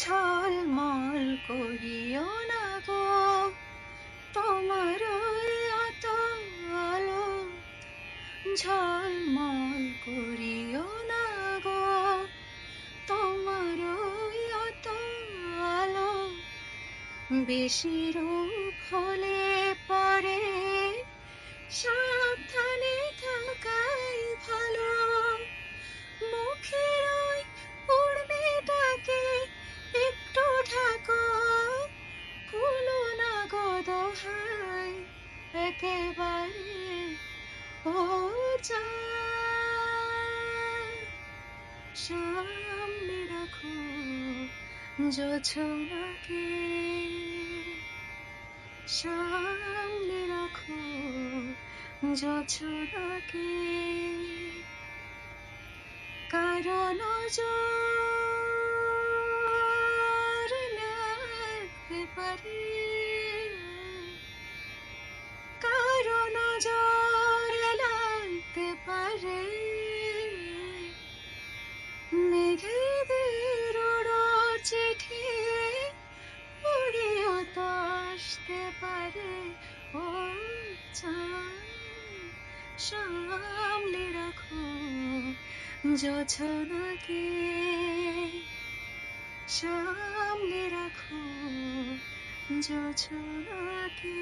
ঝলমল করিও না গো তোমার ওই অত আলো, ঝলমল করিও না গো তোমার ওই অত আলো। বেশি রূপ হলে পরে সাবধানে থাকাই ভালো। মুখের ওই উর্মিটাকে একটু ঢাকো, খুলো না গো দোহাই একেবারে ও চাঁদ। সামনে রাখো জোছনাকে, সামনে রাখো জোছনাকে, কারণ নজর লাগতে পারে, কারণ নজর লাগতে পারে। মেঘেদের উড়ো চিঠি উড়িও তো আসতে পারে ও চাঁদ। সামলে রাখো জোছনাকে, সামলে রাখো জোছনাকে।